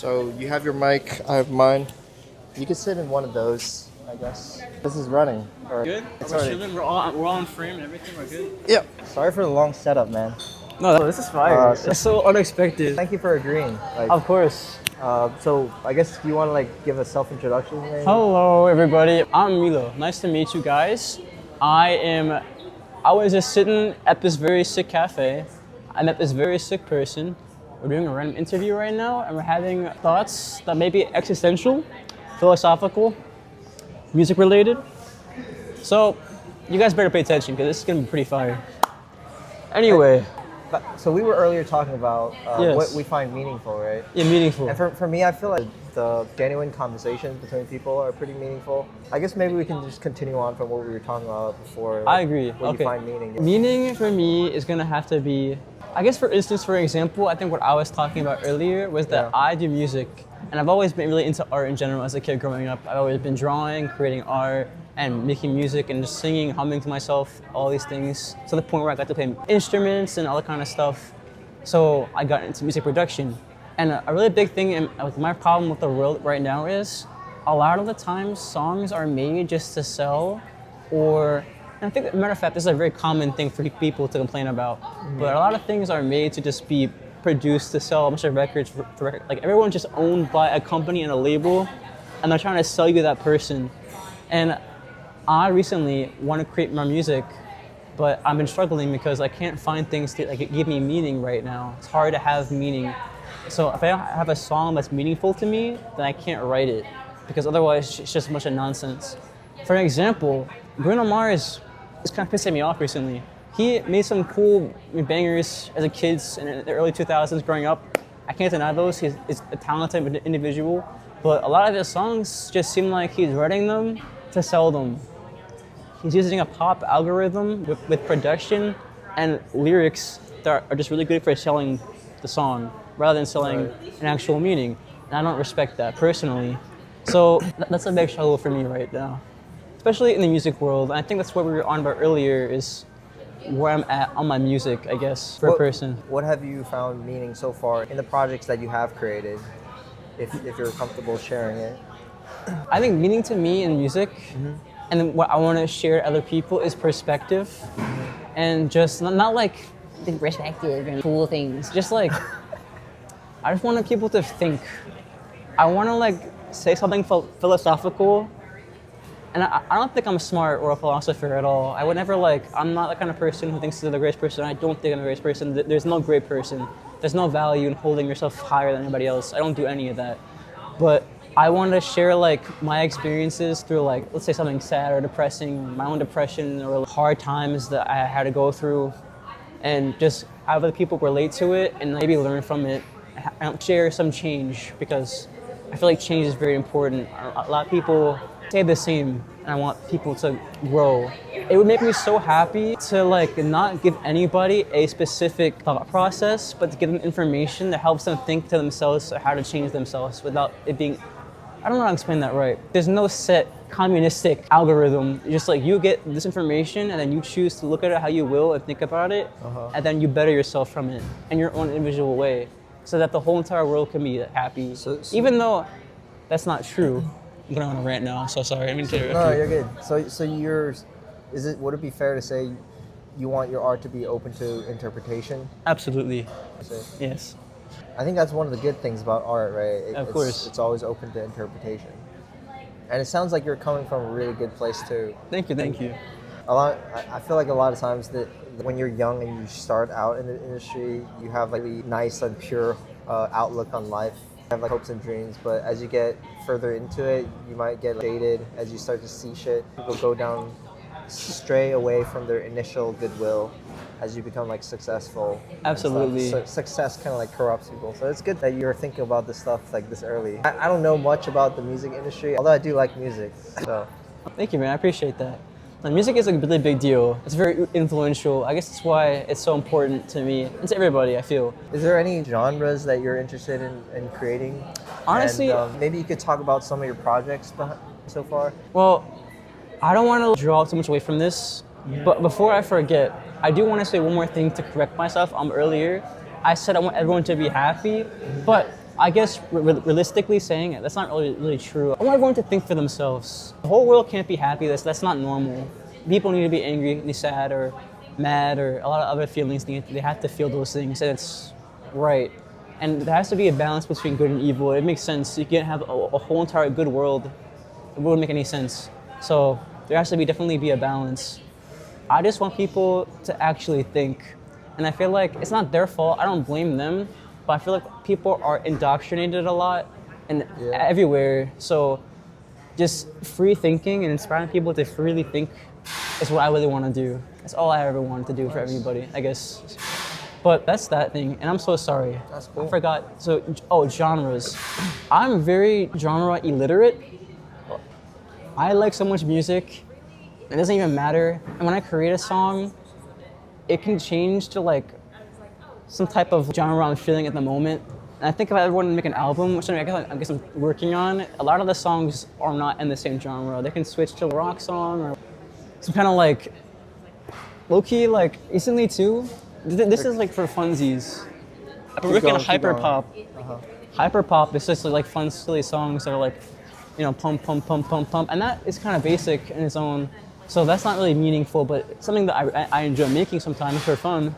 So you have your mic, I have mine. You can sit in one of those, I guess. This is running. Or Good? It's We're already. chilling. We're all in frame and everything. We're good. Yeah. Sorry for the long setup, man. No, this is fire. So- It's so unexpected. Thank you for agreeing. Of course. So I guess you want to give a self-introduction, maybe? Hello, everybody. I'm Milo. Nice to meet you guys. I was just sitting at this very sick cafe. I met this very sick person. We're doing a random interview right now, and we're having thoughts that may be existential, philosophical, music related. So, you guys better pay attention because this is gonna be pretty fire. Anyway, So we were earlier talking about Yes. what we find meaningful, right? yeah, meaningful. And for me, I feel like the genuine conversations between people are pretty meaningful. I guess maybe we can just continue on from what we were talking about before. I agree. What Okay. you find meaning. Meaning for me is gonna have to be, I guess for instance, for example, I think what I was talking about earlier was that Yeah. I do music, and I've always been really into art in general as a kid growing up. I've always been drawing, creating art, and making music and just singing, humming to myself, all these things, to the point where I got to play instruments and all that kind of stuff. So I got into music production. And a really big thing, and my problem with the world right now is a lot of the times songs are made just to sell, or, and I think, matter of fact, this is a very common thing for people to complain about, but a lot of things are made to just be produced to sell a bunch of records. Like everyone's just owned by a company and a label, and they're trying to sell you that person. And I recently want to create more music, but I've been struggling because I can't find things that give me meaning right now. It's hard to have meaning. So if I don't have a song that's meaningful to me, then I can't write it, because otherwise it's just a bunch of nonsense. For example, Bruno Mars is kind of pissing me off recently. He made some cool bangers as a kid in the early 2000s growing up. I can't deny those. He's a talented individual, but a lot of his songs just seem like he's writing them to sell them. He's using a pop algorithm with production and lyrics that are just really good for selling the song rather than selling an actual meaning. And I don't respect that personally. So that's a big struggle for me right now, especially in the music world. And I think that's what we were on about earlier, is where I'm at on my music, I guess, for a person. What have you found meaning so far in the projects that you have created, if you're comfortable sharing it? I think meaning to me in music, and then what I want to share to other people, is perspective, and just not like the perspective and cool things. Just like I just want people to think. I want to say something philosophical, and I don't think I'm smart or a philosopher at all. I would never I'm not the kind of person who thinks they're the greatest person. I don't think I'm the greatest person. There's no great person. There's no value in holding yourself higher than anybody else. I don't do any of that, but I want to share my experiences through let's say something sad or depressing, my own depression or hard times that I had to go through, and just have other people relate to it and maybe learn from it and share some change, because I feel like change is very important. A lot of people stay the same, and I want people to grow. It would make me so happy to not give anybody a specific thought process, but to give them information that helps them think to themselves how to change themselves without it being, I don't know how to explain that right. There's no set communistic algorithm. Just you get this information and then you choose to look at it how you will and think about it, and then you better yourself from it in your own individual way, so that the whole entire world can be happy. So even though that's not true. I'm going on a rant now, so sorry. I mean to No, you're good. Would it be fair to say you want your art to be open to interpretation? Absolutely. Yes. I think that's one of the good things about art, right? Of course. It's always open to interpretation. And it sounds like you're coming from a really good place too. Thank you. I feel like a lot of times that when you're young and you start out in the industry, you have a nice and pure outlook on life. You have hopes and dreams, but as you get further into it, you might get jaded as you start to see shit. People stray away from their initial goodwill as you become successful. Absolutely. So success kind of corrupts people. So it's good that you're thinking about this stuff this early. I don't know much about the music industry, although I do like music. So Thank you, man. I appreciate that. Music is a really big deal. It's very influential. I guess that's why it's so important to me and to everybody, I feel. is there any genres that you're interested in creating? Honestly, and, maybe you could talk about some of your projects so far. well, I don't want to draw too much away from this, but before I forget, I do want to say one more thing to correct myself. Earlier, I said I want everyone to be happy, but I guess realistically saying it, that's not really true. I want everyone to think for themselves. The whole world can't be happy. That's not normal. People need to be angry, be sad, or mad, or a lot of other feelings. They have to feel those things, and it's right. And there has to be a balance between good and evil. It makes sense. You can't have a whole entire good world. It wouldn't make any sense. So there has to be definitely be a balance. I just want people to actually think. And I feel like it's not their fault. I don't blame them. But I feel like people are indoctrinated a lot and everywhere. So just free thinking and inspiring people to freely think is what I really want to do. That's all I ever wanted to do for everybody, I guess. But that's that thing, and I'm so sorry. That's cool. I forgot. So, genres. I'm very genre illiterate. I like so much music, it doesn't even matter. And when I create a song, it can change to like some type of genre I'm feeling at the moment. And I think if I ever want to make an album, which I guess I'm working on, a lot of the songs are not in the same genre. They can switch to a rock song or some kind of like low-key, like recently too. This is like for funsies. We're working on hyper pop. Hyper pop is just like fun, silly songs that are like, pump, pump, pump, pump, pump, and that is kind of basic in its own. So that's not really meaningful, but it's something that I enjoy making sometimes for fun.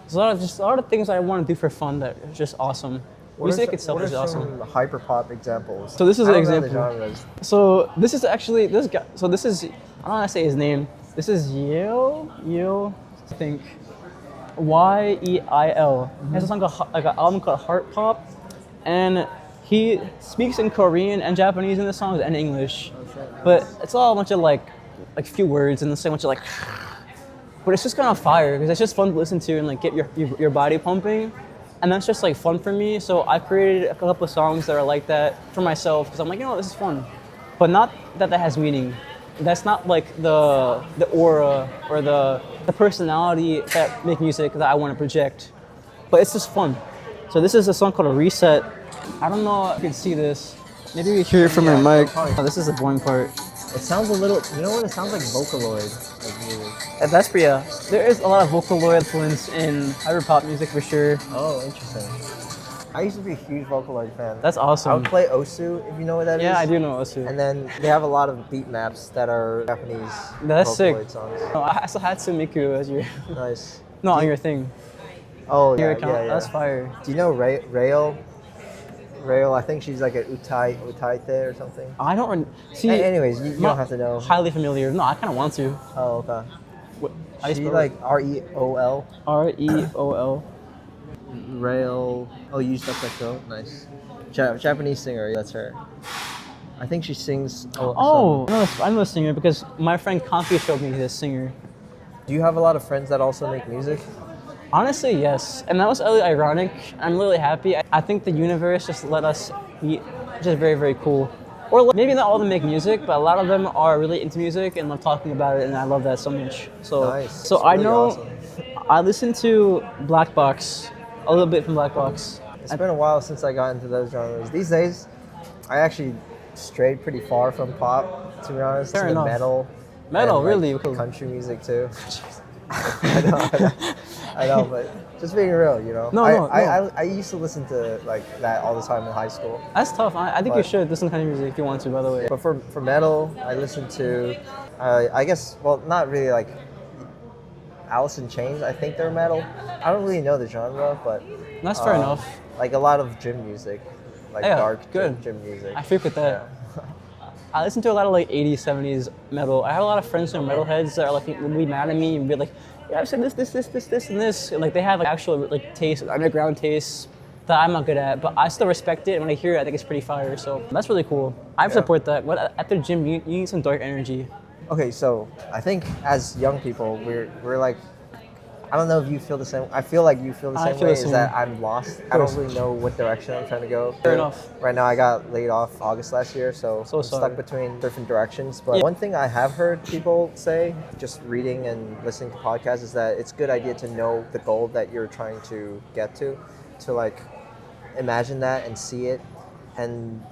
There's a lot of things I want to do for fun that are just awesome. Music itself is awesome. What are some hyper pop examples? So this is an I don't know the example. genres. So this is actually this guy. So this is, I don't want to say his name. This is Yeil, I think. Yeil. He has a song called, like an album called Heart Pop, and he speaks in Korean and Japanese in the songs and English, but it's all a bunch of like few words and the same bunch of like. But it's just kind of fire because it's just fun to listen to and like get your body pumping, and that's just like fun for me. So I created a couple of songs that are like that for myself because I'm like, this is fun, but not that has meaning. That's not like the aura or the personality that make music that I want to project, but it's just fun. So this is a song called A Reset. I don't know if you can see this. Maybe you hear it from your mic. Oh, this is the boring part. It sounds a little, you know what? It sounds like Vocaloid. Like music. That's pretty, there is a lot of Vocaloid influence in hyperpop music for sure. Oh, interesting. I used to be a huge Vocaloid fan. That's awesome. I would play Osu, if you know what that is. Yeah, I do know Osu. And then they have a lot of beat maps that are Japanese That's sick. Vocaloid songs. No, I still had Miku as your Nice. no on your thing. Oh, Your yeah, account. yeah, yeah. That's fire. Do you know Rail? Rail, I think she's like an Utaite or something. I don't see. Anyways, you don't have to know. Highly familiar. No, I kind of want to. Oh, okay. How do you She spell like it? REOL. REOL. Rail. Oh, you used up that show? Nice. Japanese singer, that's her. I think she sings. Oh, no, I know the singer because my friend Confi showed me this singer. Do you have a lot of friends that also make music? Honestly, yes. And that was really ironic. I'm really happy. I think the universe just let us be just very, very cool. Or maybe not all of them make music, but a lot of them are really into music and love talking about it, and I love that so much. So, Nice. so It's I really know awesome. I listen to Black Box, a little bit from Black Box. It's been a while since I got into those genres. These days, I actually strayed pretty far from pop, to be honest. Fair to enough. Metal. Metal, and, really? like, country music too. I know, but just being real, No, I used to listen to like that all the time in high school. That's tough. I think you But- should listen to kind of music if you want to, by the way. But for metal, I listen to, I guess, well, not really like Alice in Chains. I think they're metal. I don't really know the genre, but That's fair enough. Like a lot of gym music, like Yeah, dark good. gym music. I freak with that. I listen to a lot of like 80s, 70s metal. I have a lot of friends who are metalheads that are like would be mad at me and be like, yeah, I've said this, and this. And, like they have like actual like taste, underground tastes that I'm not good at, but I still respect it. And when I hear it, I think it's pretty fire. So that's really cool. I support that. What at the gym, you need some dark energy. Okay, so I think as young people, we're like, I don't know if you feel the same. I feel like you feel the I same feel way. the Is same. that I'm lost. I don't really know what direction I'm trying to go. Fair enough. Right now, I got laid off August last year, so I'm sorry. stuck between different directions. But Yeah. one thing I have heard people say, just reading and listening to podcasts, is that it's a good idea to know the goal that you're trying to get to like imagine that and see it. And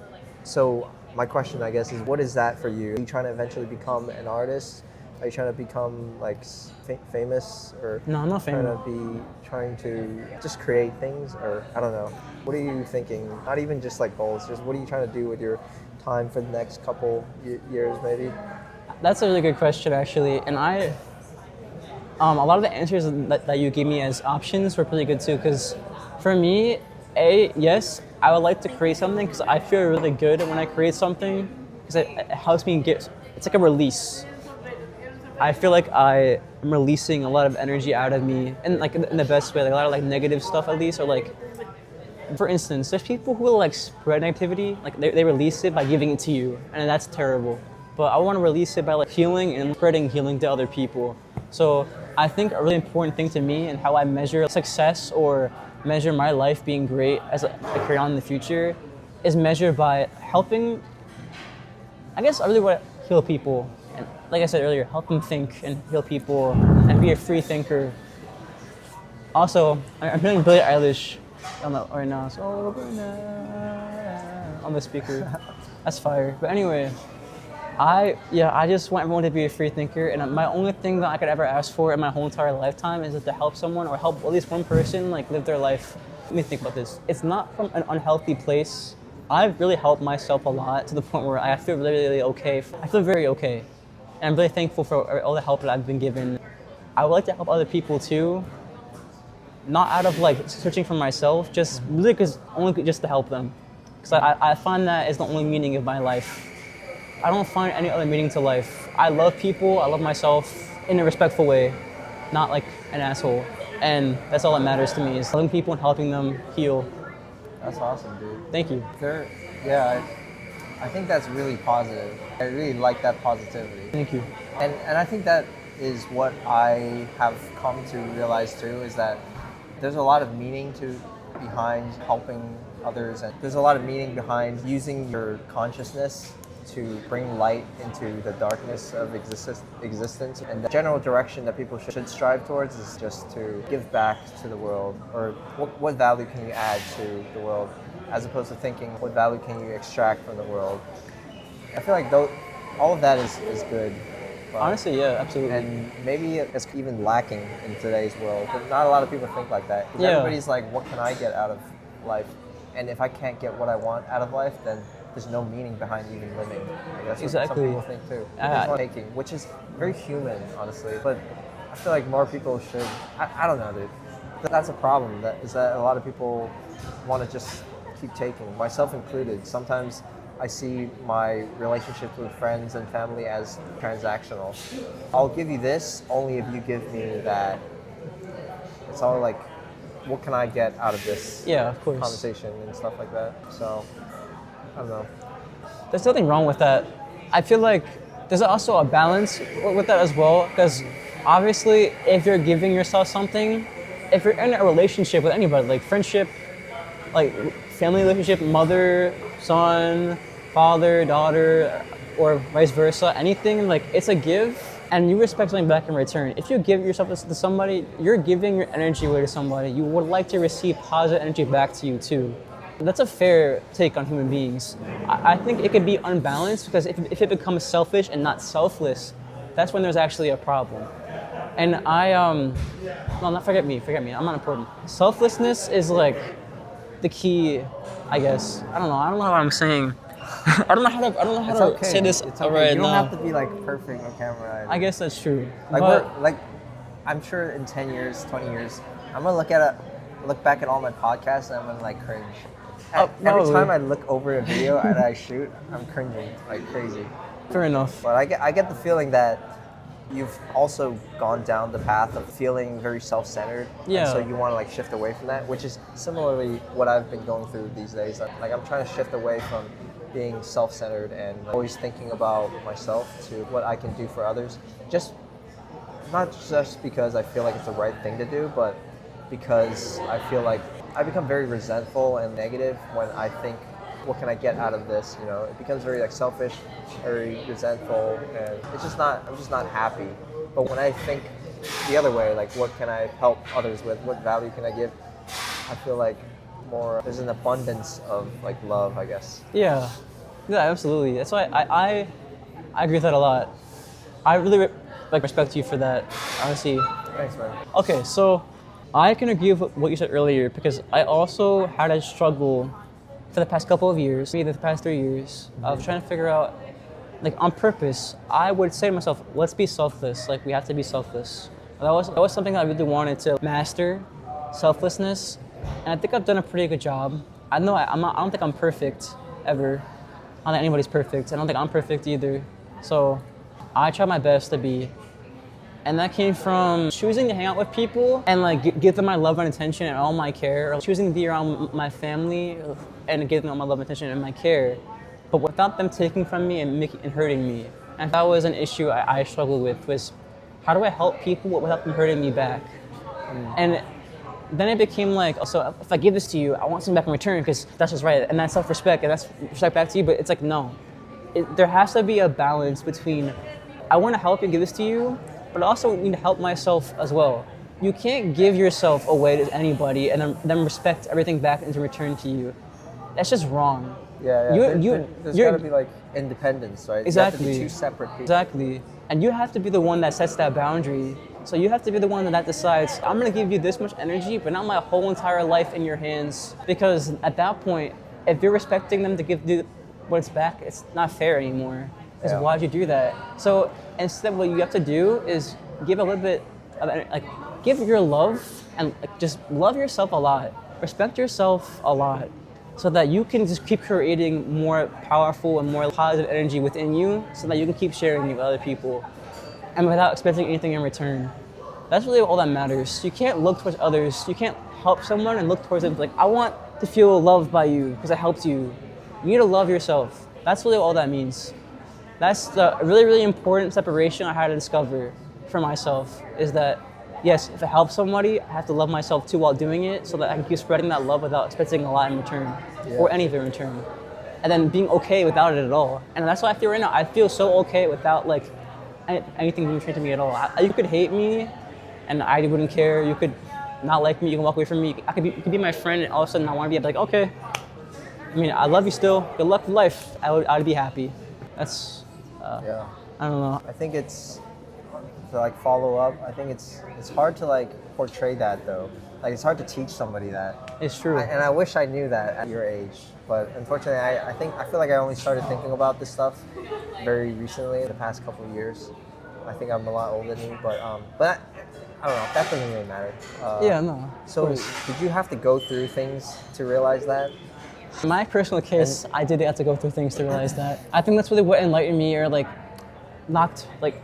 so my question, I guess, is what is that for you? Are you trying to eventually become an artist? Are you trying to become like famous, or No, I'm not famous. trying to just create things, or I don't know. What are you thinking? Not even just like goals, just what are you trying to do with your time for the next couple years maybe? That's a really good question, actually. And a lot of the answers that you gave me as options were pretty good too. Because for me, yes, I would like to create something because I feel really good when I create something because it helps me it's like a release. I feel like I am releasing a lot of energy out of me, and like in the best way, like a lot of like negative stuff at least, or like, for instance, there's people who will like spread negativity, like they release it by giving it to you, and that's terrible. But I want to release it by like healing and spreading healing to other people. So I think a really important thing to me and how I measure success or measure my life being great as I carry on in the future is measured by helping. I guess I really want to heal people, and like I said earlier, help them think and heal people and be a free thinker. Also, I'm hearing Billie Eilish on the right now, so on the speaker. That's fire. But anyway, I just want everyone to be a free thinker, and my only thing that I could ever ask for in my whole entire lifetime is to help someone or help at least one person like live their life. Let me think about this. It's not from an unhealthy place. I've really helped myself a lot to the point where I feel really, really okay. I feel very okay. And I'm really thankful for all the help that I've been given. I would like to help other people too, not out of like searching for myself, just really only just to help them. Because I find that is the only meaning of my life. I don't find any other meaning to life. I love people, I love myself in a respectful way, not like an asshole. And that's all that matters to me is loving people and helping them heal. That's awesome, dude. Thank you. Yeah, I think that's really positive. I really like that positivity. Thank you. And I think that is what I have come to realize too, is that there's a lot of meaning behind helping others, and there's a lot of meaning behind using your consciousness to bring light into the darkness of existence. And the general direction that people should strive towards is just to give back to the world, or what value can you add to the world, as opposed to thinking what value can you extract from the world. I feel like all of that is good. Honestly, yeah, absolutely. And maybe it's even lacking in today's world, but not a lot of people think like that. Because everybody's like, what can I get out of life? And if I can't get what I want out of life, then there's no meaning behind even living. Like that's what some people think too. Taking, which is very human, honestly. But I feel like more people should. I don't know, dude. That's a problem. That a lot of people want to just keep taking, myself included. Sometimes I see my relationships with friends and family as transactional. I'll give you this only if you give me that. It's all like, what can I get out of this conversation and stuff like that. So, I don't know. There's nothing wrong with that. I feel like there's also a balance with that as well, because obviously if you're giving yourself something, if you're in a relationship with anybody, like friendship, like family relationship, mother, son, father, daughter, or vice versa, anything, like it's a give and you expect something back in return. If you give yourself to somebody, you're giving your energy away to somebody. You would like to receive positive energy back to you too. That's a fair take on human beings. I think it could be unbalanced because if it becomes selfish and not selfless, that's when there's actually a problem. And forget me, I'm not important. Selflessness is like the key, I guess. I don't know what I'm saying. I don't know how to say this right now. You don't have to be like perfect on camera. I guess that's true. Like I'm sure in 10 years, 20 years, I'm gonna look back at all my podcasts and I'm gonna like cringe. Every time I look over a video that I shoot, I'm cringing like crazy. Fair enough. But I get the feeling that you've also gone down the path of feeling very self-centered. Yeah. And so you want to like shift away from that, which is similarly what I've been going through these days. Like I'm trying to shift away from being self-centered and always thinking about myself to what I can do for others. Not just because I feel like it's the right thing to do, but because I feel like I become very resentful and negative when I think, what can I get out of this? You know, it becomes very like selfish, very resentful, and I'm just not happy. But when I think the other way, like what can I help others with? What value can I give? I feel like there's an abundance of like love, I guess. Yeah, absolutely. That's why I agree with that a lot. I really like respect you for that, honestly. Thanks, man. Okay, so I can agree with what you said earlier because I also had a struggle for the past couple of years, maybe the past 3 years, of trying to figure out, like on purpose, I would say to myself, let's be selfless. Like we have to be selfless. That was something I really wanted to master, selflessness, and I think I've done a pretty good job. I know I don't think I'm perfect ever. I don't think anybody's perfect. I don't think I'm perfect either. So I try my best to be. And that came from choosing to hang out with people and like give them my love and attention and all my care, or choosing to be around my family and give them all my love and attention and my care, but without them taking from me and hurting me. And that was an issue I struggled with, was how do I help people without them hurting me back? And then it became like, so if I give this to you, I want something back in return because that's just right, and that's self-respect, and that's respect back to you, but it's like, no. There has to be a balance between, I want to help you, give this to you, but I also need to help myself as well. You can't give yourself away to anybody and then respect everything back into return to you. That's just wrong. Yeah. There's got to be like independence, right? Exactly. You have to be two separate people. Exactly. And you have to be the one that sets that boundary. So you have to be the one that decides, I'm gonna give you this much energy, but not my whole entire life in your hands. Because at that point, if you're respecting them to give what's back, it's not fair anymore. Because why'd you do that? So instead, what you have to do is give a little bit of, like, give your love and like, just love yourself a lot. Respect yourself a lot, so that you can just keep creating more powerful and more positive energy within you, so that you can keep sharing it with other people, and without expecting anything in return. That's really all that matters. You can't look towards others. You can't help someone and look towards them like, I want to feel loved by you because I helped you. You need to love yourself. That's really all that means. That's the really, really important separation I had to discover for myself, is that, yes, if I help somebody, I have to love myself too while doing it, so that I can keep spreading that love without expecting a lot in return, or anything in return. And then being okay without it at all. And that's what I feel right now. I feel so okay without like anything being returned to me at all. You could hate me and I wouldn't care. You could not like me, you can walk away from me. You could be my friend and all of a sudden I want to be like, okay, I mean, I love you still. Good luck with life. I'd be happy. That's, I don't know. I think it's, to like follow up, I think it's hard to like portray that though. Like it's hard to teach somebody that. It's true. And I wish I knew that at your age. But unfortunately, I feel like I only started thinking about this stuff very recently, in the past couple of years. I think I'm a lot older than you, but I don't know. That doesn't really matter. No. So did you have to go through things to realize that? In my personal case, I did have to go through things to realize that. I think that's really what enlightened me, or like knocked, like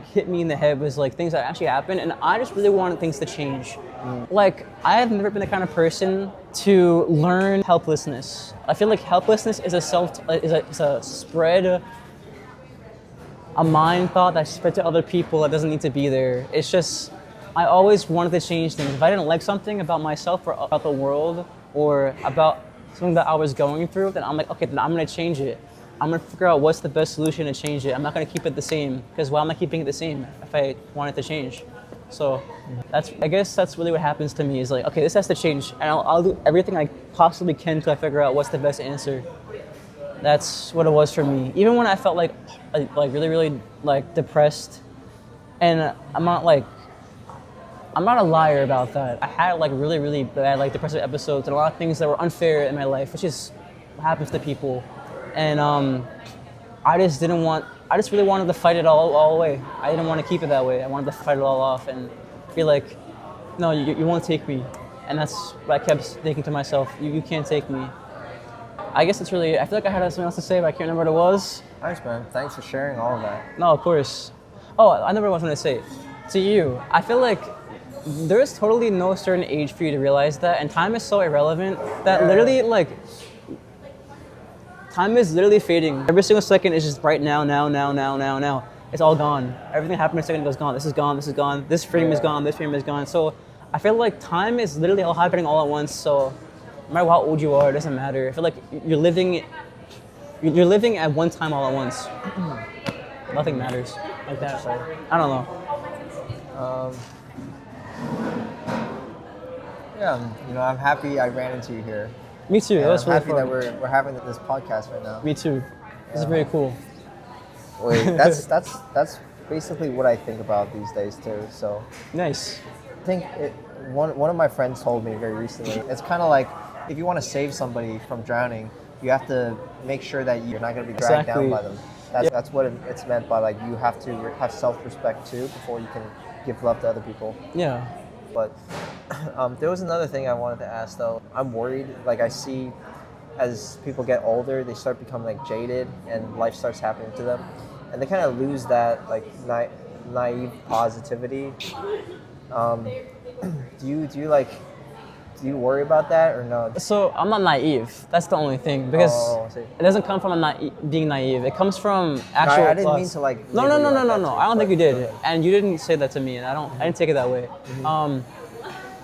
hit me in the head, was like things that actually happened, and I just really wanted things to change. Like, I have never been the kind of person to learn helplessness. I feel like helplessness is a spread, a mind thought that's spread to other people that doesn't need to be there. It's just, I always wanted to change things. If I didn't like something about myself or about the world or about something that I was going through, then I'm like, okay, then I'm gonna change it. I'm gonna figure out what's the best solution to change it. I'm not gonna keep it the same, because why am I keeping it the same if I want it to change? So I guess that's really what happens to me, is like, okay, this has to change, and I'll do everything I possibly can to figure out what's the best answer. That's what it was for me. Even when I felt like really, really like depressed, and I'm not a liar about that. I had like really, really bad like depressive episodes and a lot of things that were unfair in my life, which is what happens to people. And I just really wanted to fight it all away. I didn't want to keep it that way. I wanted to fight it all off and feel like, no, you won't take me. And that's what I kept thinking to myself, you can't take me. I guess it's really, I feel like I had something else to say, but I can't remember what it was. Nice, man. Thanks for sharing all of that. No, of course. Oh, I never was going to say. To you, I feel like there's totally no certain age for you to realize that, and time is so irrelevant that literally, like, time is literally fading. Every single second is just right now. It's all gone. Everything happened in a second goes gone. This is gone, this is gone. This frame is gone, this frame is gone. So I feel like time is literally all happening all at once. So no matter how old you are, it doesn't matter. I feel like you're living at one time all at once. Nothing matters like that. So I don't know. I'm happy I ran into you here. Me too. And That's I'm really happy fun. that we're having this podcast right now. Me too. This is very cool. Wait, that's basically what I think about these days too. So Nice. I think one of my friends told me very recently. It's kind of like if you want to save somebody from drowning, you have to make sure that you're not going to be dragged down Exactly. by them. That's what it's meant by like you have to have self-respect too before you can give love to other people. Yeah. But there was another thing I wanted to ask though. I'm worried. Like I see, as people get older, they start becoming like jaded, and life starts happening to them, and they kind of lose that like naive positivity. Um, do you worry about that or no? So I'm not naive. That's the only thing because Oh, I see. it doesn't come from being naive. It comes from actual. I didn't plus. mean to like. No, label no, no, you no, like no, that no. too, I don't think but you did, go ahead. and you didn't say that to me, and I didn't take it that way.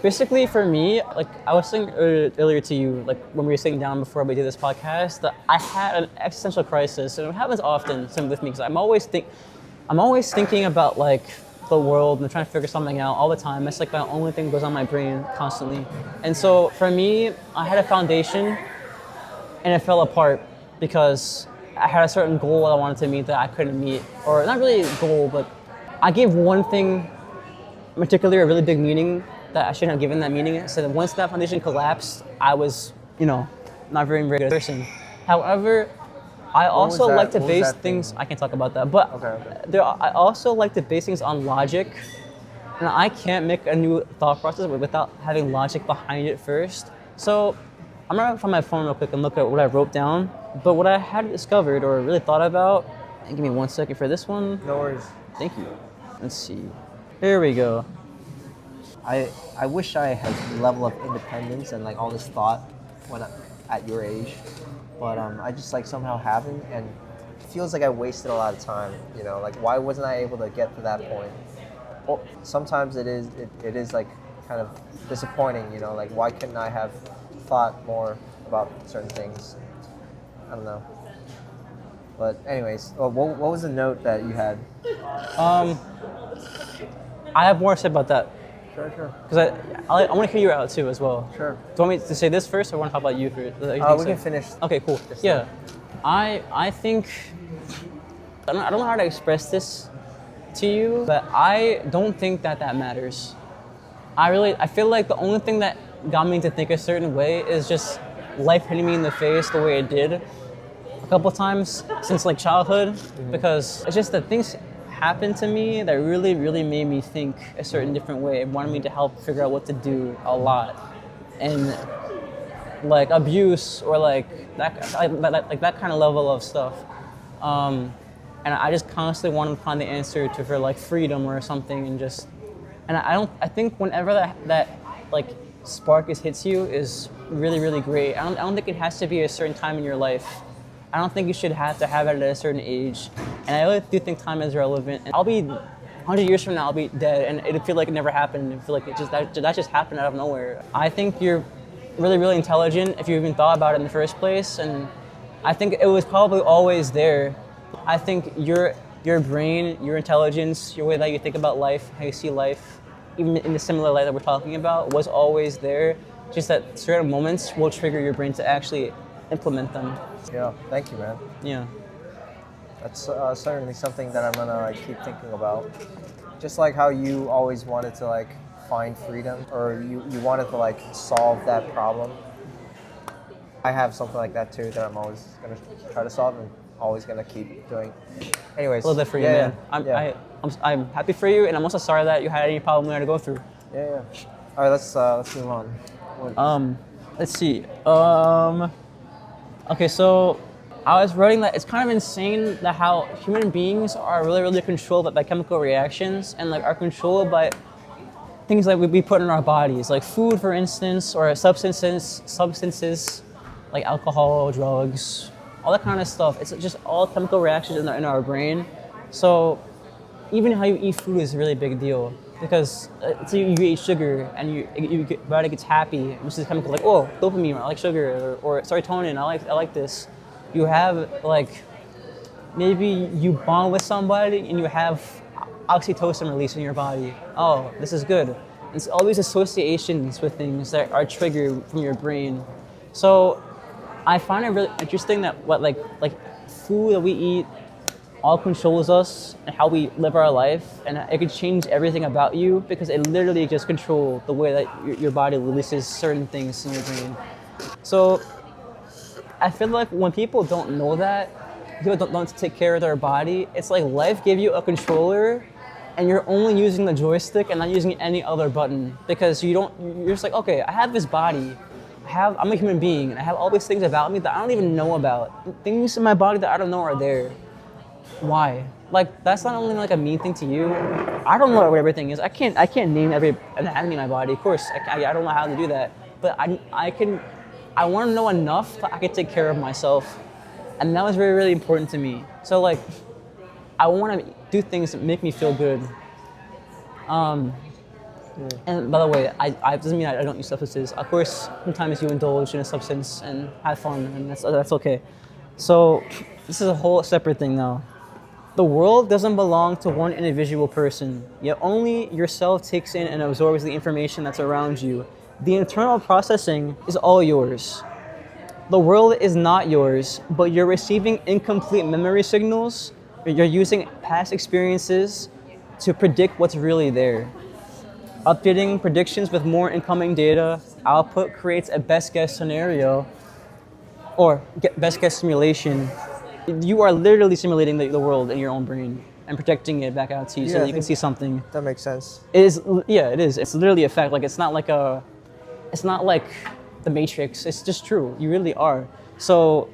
Basically, for me, like I was saying earlier to you, like when we were sitting down before we did this podcast, that I had an existential crisis, and it happens often with me because I'm always thinking about like the world and trying to figure something out all the time. It's like the only thing that goes on my brain constantly. And so for me, I had a foundation, and it fell apart because I had a certain goal I wanted to meet that I couldn't meet, or not really a goal, but I gave one thing in particular a really big meaning that I shouldn't have given that meaning. So that once that foundation collapsed, I was, not very good person. However, I was also that- like to what was base that things. thing? I can't talk about that, but Okay. I also like to base things on logic, and I can't make a new thought process without having logic behind it first. So I'm gonna find my phone real quick and look at what I wrote down. But what I had discovered or really thought about, and give me 1 second for this one. No worries. Thank you. Let's see. Here we go. I wish I had the level of independence and like all this thought when at your age, but I just like somehow haven't, and it feels like I wasted a lot of time. Like why wasn't I able to get to that point? Well, sometimes it is like kind of disappointing. Like why couldn't I have thought more about certain things? I don't know. But anyways, what was the note that you had? I have more to say about that Sure. because I want to hear you out too as well. Sure. Do you want me to say this first, or want to talk about you first? We can finish. Okay, cool. this Yeah, thing. I think I don't know how to express this to you, but I don't think that matters. I feel like the only thing that got me to think a certain way is just life hitting me in the face the way it did a couple times since like childhood, because it's just that things happened to me that really, really made me think a certain different way. It wanted me to help figure out what to do a lot, and like abuse or like that kind of level of stuff. And I just constantly wanted to find the answer for like freedom or something, and I think whenever that like spark hits you is really, really great. I don't think it has to be a certain time in your life. I don't think you should have to have it at a certain age. And I really do think time is relevant. And I'll be 100 years from now, I'll be dead, and it'll feel like it never happened. It'll feel like that just happened out of nowhere. I think you're really, really intelligent if you even thought about it in the first place, and I think it was probably always there. I think your brain, your intelligence, your way that you think about life, how you see life, even in the similar light that we're talking about, was always there. Just that certain moments will trigger your brain to actually implement them. Yeah. Thank you, man. Yeah. That's certainly something that I'm gonna like keep thinking about. Just like how you always wanted to like find freedom, or you wanted to like solve that problem. I have something like that too that I'm always gonna try to solve and always gonna keep doing. Anyways, A little bit for you, yeah, man. yeah. I'm happy for you, and I'm also sorry that you had any problem you had to go through. Yeah. All right, let's move on. Let's see. Okay, so I was writing that it's kind of insane that how human beings are really, really controlled by chemical reactions, and like are controlled by things like we put in our bodies, like food, for instance, or substances like alcohol, drugs, all that kind of stuff. It's just all chemical reactions in our brain. So even how you eat food is a really big deal, because so you eat sugar and your body gets happy, which is chemical like, oh, dopamine, I like sugar, or serotonin, I like this. You have like, maybe you bond with somebody and you have oxytocin release in your body. Oh, this is good. It's all these associations with things that are triggered from your brain. So I find it really interesting that what like food that we eat all controls us and how we live our life, and it could change everything about you because it literally just controls the way that your body releases certain things in your brain. So I feel like when people don't know that, people don't take care of their body, it's like life gave you a controller and you're only using the joystick and not using any other button because you're just like, okay, I have this body, I'm a human being and I have all these things about me that I don't even know about. Things in my body that I don't know are there. Why? Like, that's not only like a mean thing to you. I don't know what everything is. I can't name every anatomy in my body. Of course, I don't know how to do that. But I want to know enough that I can take care of myself. And that was very, really important to me. So like, I want to do things that make me feel good. And by the way, I doesn't mean I don't use substances. Of course, sometimes you indulge in a substance and have fun, and that's okay. So this is a whole separate thing now. The world doesn't belong to one individual person, yet only yourself takes in and absorbs the information that's around you. The internal processing is all yours. The world is not yours, but you're receiving incomplete memory signals. You're using past experiences to predict what's really there. Updating predictions with more incoming data output creates a best guess scenario or best guess simulation. You are literally simulating the world in your own brain and projecting it back out to you so that you can see something. That makes sense. It is. It's literally a fact. Like, it's not like the Matrix. It's just true. You really are. So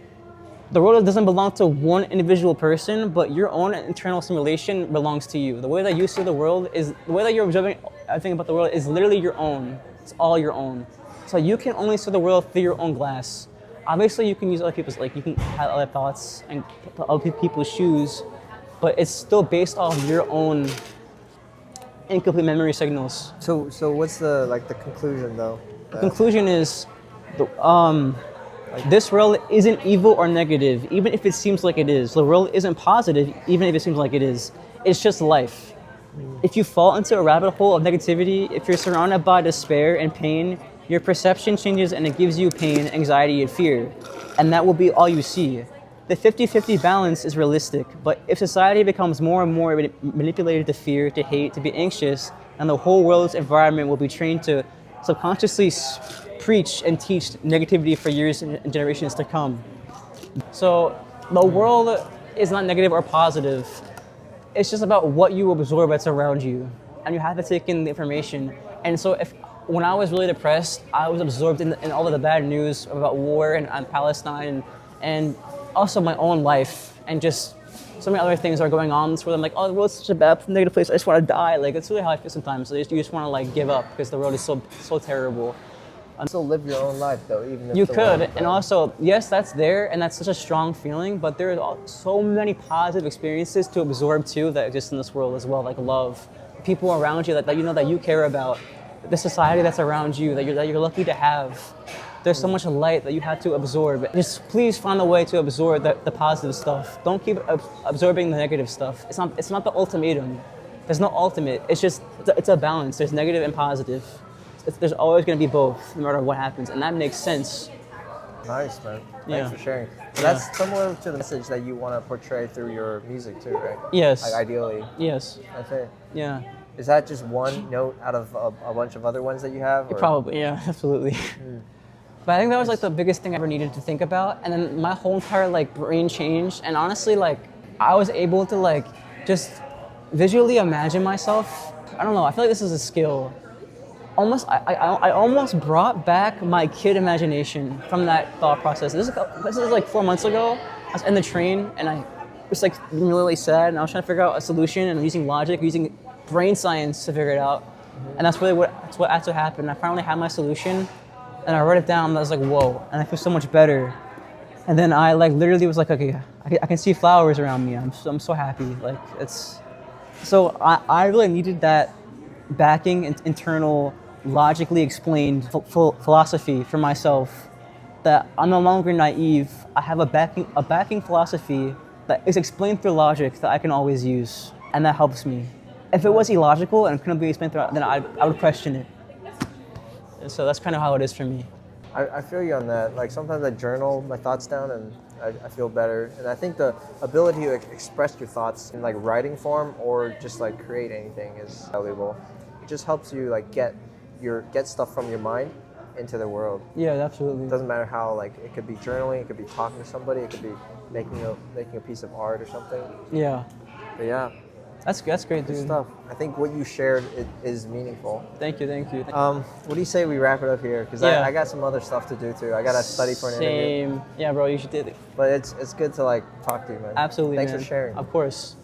the world doesn't belong to one individual person, but your own internal simulation belongs to you. The way that you see the world is, the way that you're observing everything about the world is literally your own. It's all your own. So you can only see the world through your own glass. Obviously, you can use other people's, like, you can have other thoughts and put other people's shoes, but it's still based off your own incomplete memory signals. So what's the conclusion though? The conclusion is, this world isn't evil or negative, even if it seems like it is. The world isn't positive, even if it seems like it is. It's just life. If you fall into a rabbit hole of negativity, if you're surrounded by despair and pain, your perception changes and it gives you pain, anxiety, and fear. And that will be all you see. The 50-50 balance is realistic, but if society becomes more and more manipulated to fear, to hate, to be anxious, and the whole world's environment will be trained to subconsciously preach and teach negativity for years and generations to come. So the world is not negative or positive. It's just about what you absorb that's around you. And you have to take in the information. And so when I was really depressed, I was absorbed in all of the bad news about war and Palestine and also my own life and just so many other things are going on in this world. I'm like, oh, the world's such a bad, negative place. I just want to die. Like, that's really how I feel sometimes. So you just want to like give up because the world is so terrible. Still live your own life though, even if you the could, world, and also, yes, that's there, and that's such a strong feeling. But there are so many positive experiences to absorb too that exist in this world as well, like love, people around you that you know that you care about, the society that's around you that you're lucky to have. There's so much light that you have to absorb. Just please find a way to absorb the positive stuff. Don't keep absorbing the negative stuff. It's not the ultimatum. There's no ultimate. It's a balance. There's negative and positive. There's always going to be both, no matter what happens, and that makes sense. Nice, man. Yeah. Thanks for sharing. So that's similar to the message that you want to portray through your music too, right? Yes. Like ideally. Yes. That's it. Yeah. Is that just one note out of a bunch of other ones that you have? Or? Probably, yeah, absolutely. But I think that was like the biggest thing I ever needed to think about, and then my whole entire like brain changed, and honestly, like I was able to like just visually imagine myself. I don't know. I feel like this is a skill. I almost brought back my kid imagination from that thought process. This is like 4 months ago. I was in the train and I was like really sad, and I was trying to figure out a solution and using logic, using brain science to figure it out. And that's what actually happened. I finally had my solution, and I wrote it down. And I was like, whoa! And I feel so much better. And then I like literally was like, okay, I can see flowers around me. I'm so happy. Like it's so I really needed that backing and internal, logically explained philosophy for myself, that I'm no longer naive. I have a backing philosophy that is explained through logic that I can always use, and that helps me. If it was illogical and couldn't be explained through, then I would question it. And so that's kind of how it is for me. I feel you on that. Like sometimes I journal my thoughts down, and I feel better, and I think the ability to express your thoughts in like writing form or just like create anything is valuable. It just helps you like get stuff from your mind into the world. Yeah, It absolutely. doesn't matter how, like, it could be journaling, it could be talking to somebody, it could be making a piece of art or something. Yeah, But yeah, that's great, good dude. stuff. I think what you shared is meaningful. Thank you, thank you. What do you say we wrap it up here? Because Yeah. I got some other stuff to do too. I gotta study for an interview. Same. Yeah, bro, you should do it. But it's good to like talk to you, man. Absolutely, Thanks man. for sharing. Of course.